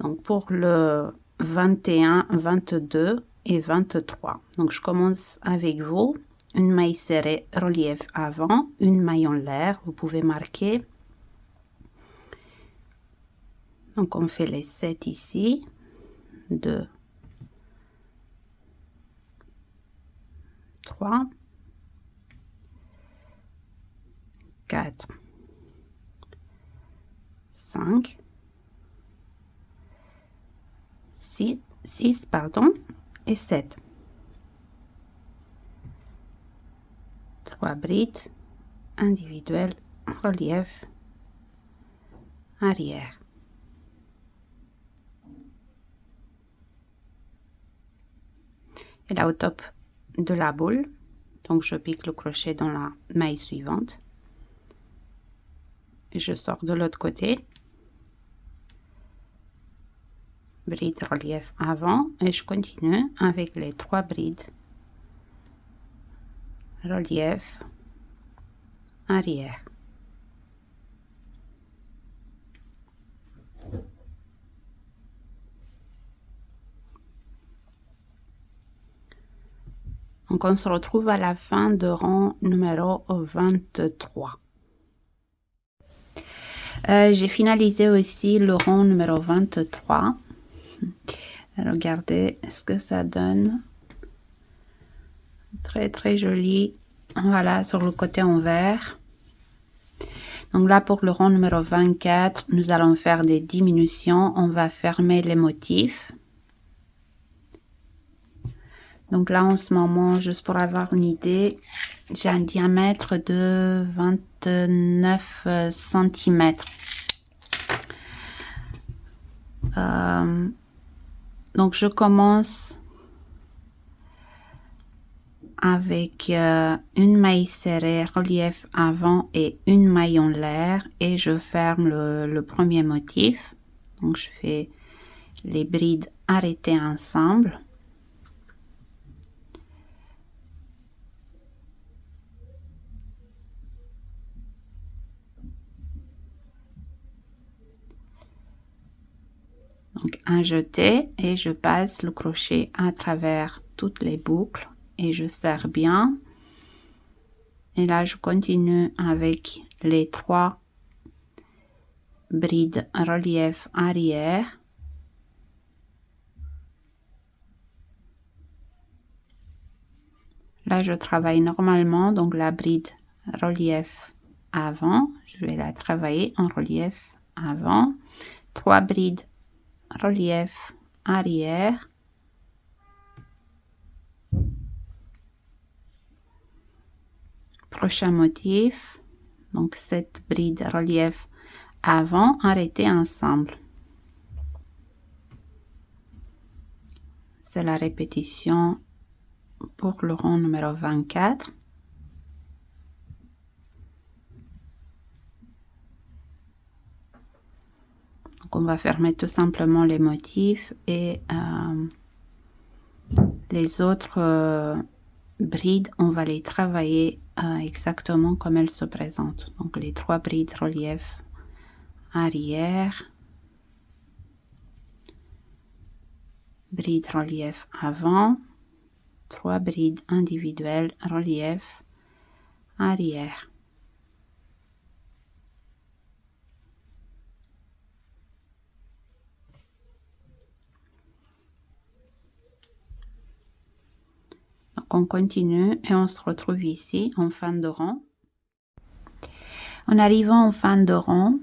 Donc pour le 21, 22 et 23. Donc, je commence avec vous. Une maille serrée, relief avant, une maille en l'air. Vous pouvez marquer. Donc, on fait les 7 ici. 2, 3, 4, 5, 6 pardon, et 7. 3 brides individuelles, relief, arrière. Et là, au top de la boule, donc je pique le crochet dans la maille suivante. Et je sors de l'autre côté. Bride relief avant et je continue avec les 3 brides relief arrière. Donc on se retrouve à la fin de rang numéro 23. J'ai finalisé aussi le rang numéro 23. Regardez ce que ça donne. Très très joli. Voilà, sur le côté en vert. Donc là, pour le rang numéro 24, nous allons faire des diminutions. On va fermer les motifs. Donc là, en ce moment, juste pour avoir une idée, j'ai un diamètre de 29 cm. Donc, je commence avec une maille serrée, relief avant et une maille en l'air. Et je ferme le premier motif. Donc, je fais les brides arrêtées ensemble. Donc, un jeté et je passe le crochet à travers toutes les boucles et je serre bien. Et là, je continue avec les 3 brides relief arrière. Là, je travaille normalement, donc la bride relief avant. Je vais la travailler en relief avant. 3 brides relief arrière. Prochain motif, donc 7 brides relief avant, arrêtées ensemble. C'est la répétition pour le rang numéro 24. Donc on va fermer tout simplement les motifs et les autres brides, on va les travailler exactement comme elles se présentent. Donc les 3 brides relief arrière, bride relief avant, 3 brides individuelles relief arrière. Donc on continue et on se retrouve ici en fin de rang. En arrivant en fin de rang,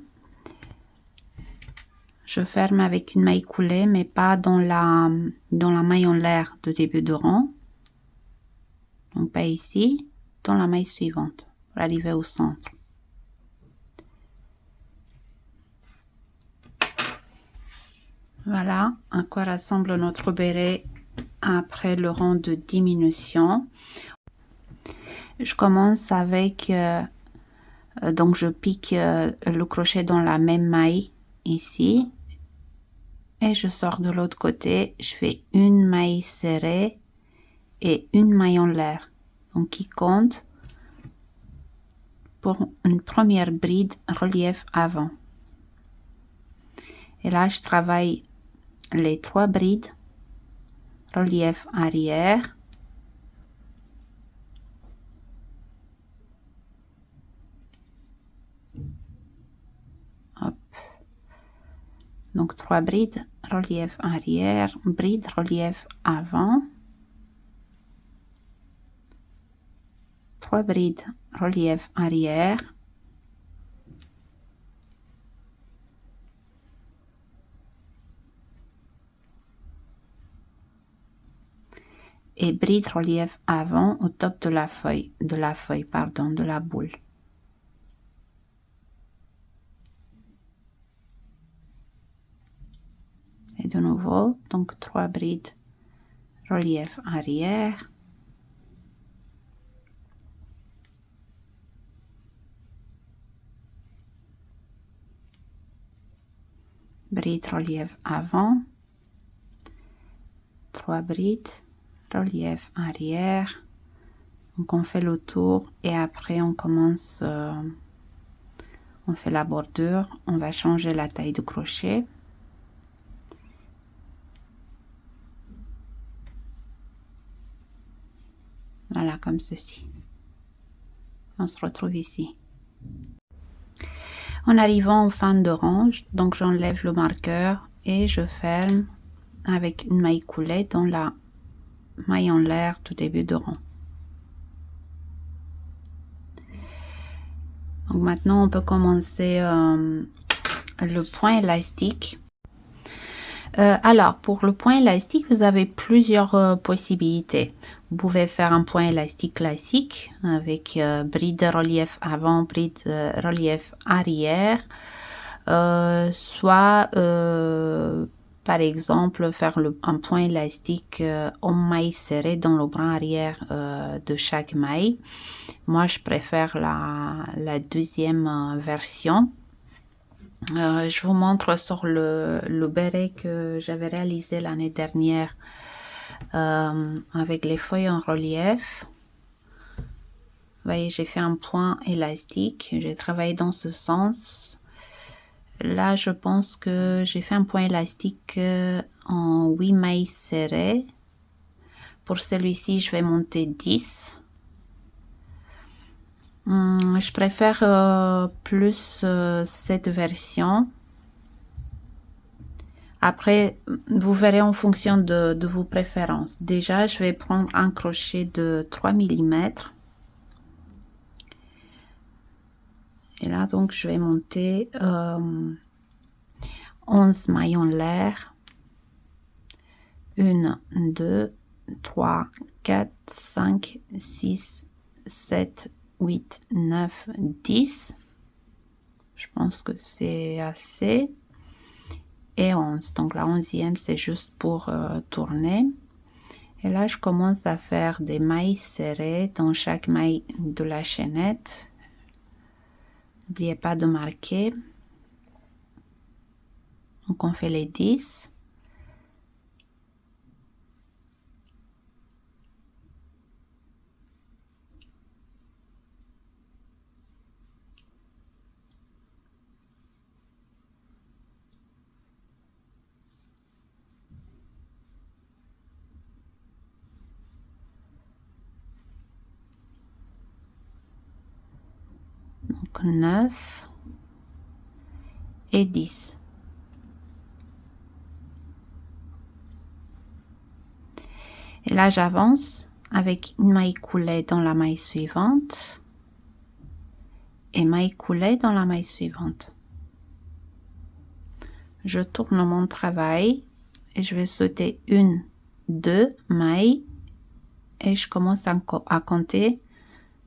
je ferme avec une maille coulée, mais pas dans la maille en l'air de début de rang. Donc pas ici, dans la maille suivante, pour arriver au centre. Voilà à quoi ressemble notre béret après le rang de diminution. Je commence avec, donc je pique le crochet dans la même maille ici. Et je sors de l'autre côté, je fais une maille serrée et une maille en l'air. Donc qui compte pour une première bride relief avant. Et là, je travaille les 3 brides relief arrière, hop. Donc 3 brides, relief arrière, bride, relief avant, 3 brides, relief arrière, et bride relief avant au top de la feuille, pardon, de la boule. Et de nouveau, donc 3 brides, relief arrière, bride relief avant, 3 brides, relief arrière. Donc on fait le tour et après on commence, on fait la bordure, on va changer la taille de crochet. Voilà, comme ceci. On se retrouve ici. En arrivant en fin de rang, donc j'enlève le marqueur et je ferme avec une maille coulée dans la maille en l'air tout début de rang. Donc maintenant on peut commencer le point élastique. Alors pour le point élastique, vous avez plusieurs possibilités. Vous pouvez faire un point élastique classique avec bride de relief avant, bride de relief arrière, soit par exemple faire un point élastique en maille serrée dans le bras arrière de chaque maille. Moi je préfère la deuxième version. Je vous montre sur le béret que j'avais réalisé l'année dernière avec les feuilles en relief. Vous voyez, j'ai fait un point élastique, j'ai travaillé dans ce sens. Là, je pense que j'ai fait un point élastique en 8 mailles serrées. Pour celui-ci, je vais monter 10. Je préfère plus cette version. Après, vous verrez en fonction de vos préférences. Déjà, je vais prendre un crochet de 3 mm. Et là, donc, je vais monter 11 mailles en l'air. 1, 2, 3, 4, 5, 6, 7, 8, 9, 10. Je pense que c'est assez. Et 11. Donc la 11e, c'est juste pour tourner. Et là, je commence à faire des mailles serrées dans chaque maille de la chaînette. N'oubliez pas de marquer. Donc on fait les 10. Donc 9 et 10. Et là, j'avance avec une maille coulée dans la maille suivante et maille coulée dans la maille suivante. Je tourne mon travail et je vais sauter 1, 2 mailles et je commence à compter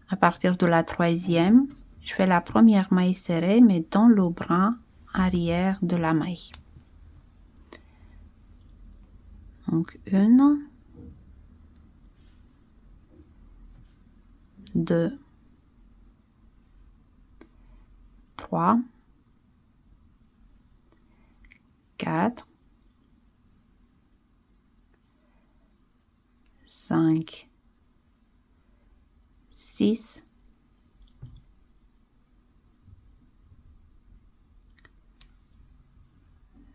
à partir de la 3e. Je fais la première maille serrée mais dans le bras arrière de la maille. Donc 1, 2, 3, 4, 5, 6,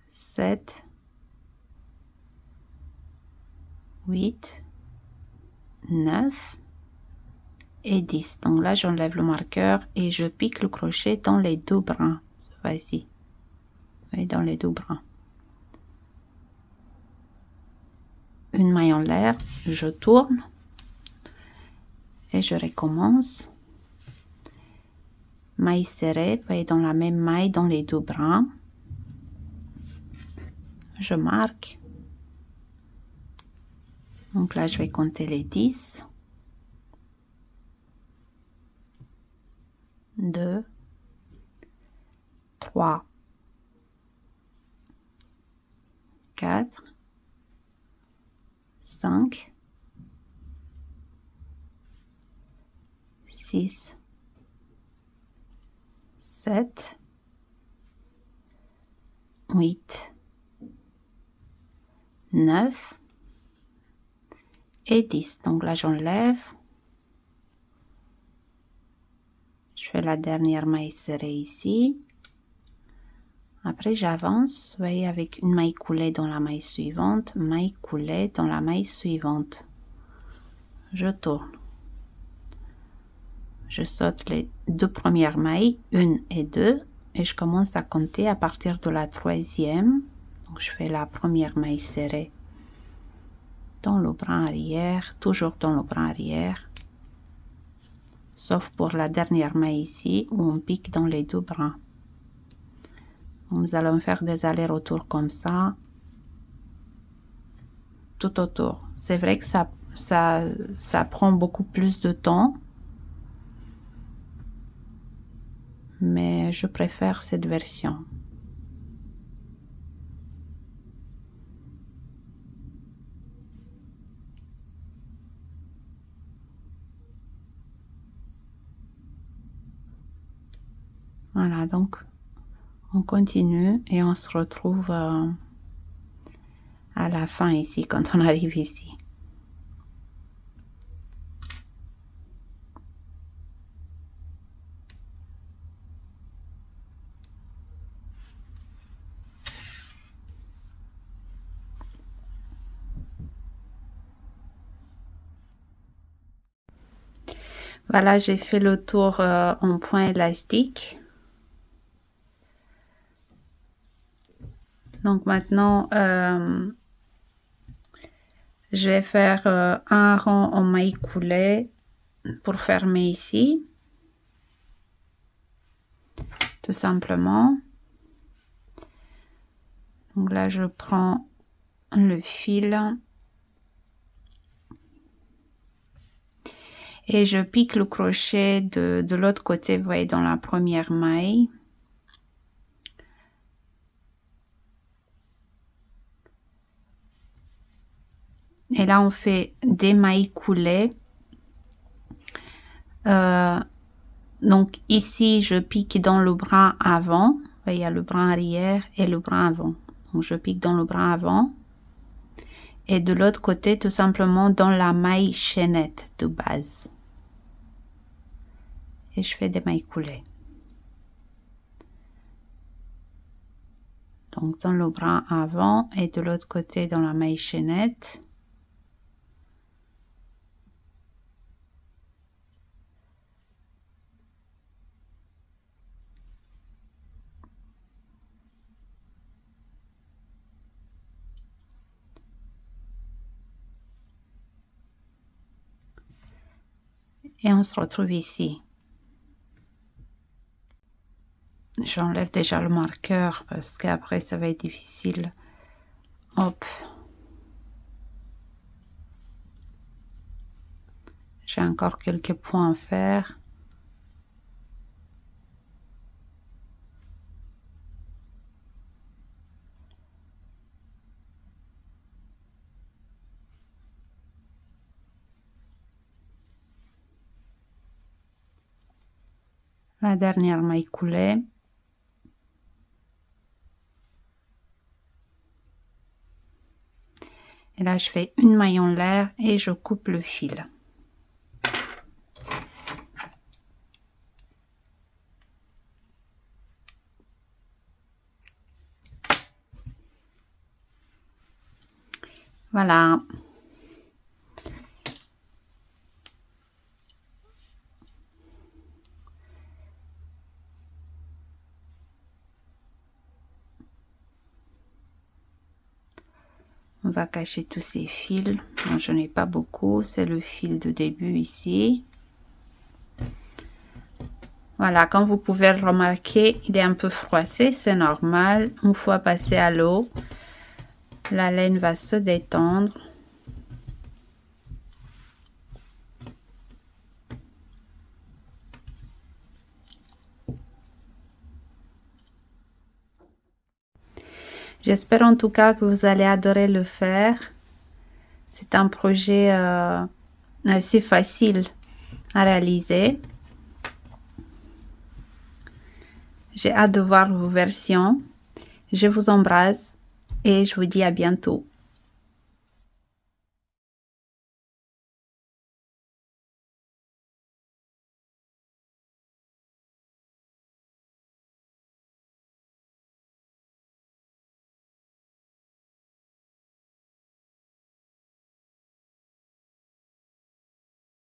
7, 8, 9 et 10. Donc là, j'enlève le marqueur et je pique le crochet dans les deux brins. Cette fois-ci. Et dans les deux brins. Une maille en l'air, je tourne et je recommence. Maille serrée, et dans la même maille dans les deux brins. Je marque. Donc là, je vais compter les 10. 2, 3, 4, 5, 6, 7, 8, 9 et 10. Donc là, j'enlève. Je fais la dernière maille serrée ici. Après, j'avance, vous voyez, avec une maille coulée dans la maille suivante, maille coulée dans la maille suivante. Je tourne. Je saute les deux premières mailles, 1 et 2, et je commence à compter à partir de la troisième. Donc, je fais la première maille serrée dans le bras arrière, toujours dans le bras arrière, sauf pour la dernière maille ici, où on pique dans les deux bras. Nous allons faire des allers-retours comme ça, tout autour. C'est vrai que ça prend beaucoup plus de temps, mais je préfère cette version. Voilà, donc on continue et on se retrouve à la fin ici, quand on arrive ici. Voilà, j'ai fait le tour en point élastique. Donc maintenant, je vais faire un rang en maille coulée pour fermer ici. Tout simplement. Donc là, je prends le fil et je pique le crochet de l'autre côté, vous voyez, dans la première maille. Et là, on fait des mailles coulées. Donc ici, je pique dans le bras avant. Il y a le bras arrière et le bras avant. Donc je pique dans le bras avant. Et de l'autre côté, tout simplement dans la maille chaînette de base. Et je fais des mailles coulées. Donc dans le bras avant et de l'autre côté dans la maille chaînette. Et on se retrouve ici. J'enlève déjà le marqueur parce qu'après ça va être difficile. Hop. J'ai encore quelques points à faire. La dernière maille coulée. Et là, je fais une maille en l'air et je coupe le fil. Voilà. On va cacher tous ces fils. Bon, je n'ai pas beaucoup, c'est le fil de début ici. Voilà, comme vous pouvez le remarquer, il est un peu froissé, c'est normal. Une fois passé à l'eau, la laine va se détendre. J'espère en tout cas que vous allez adorer le faire. C'est un projet assez facile à réaliser. J'ai hâte de voir vos versions. Je vous embrasse et je vous dis à bientôt.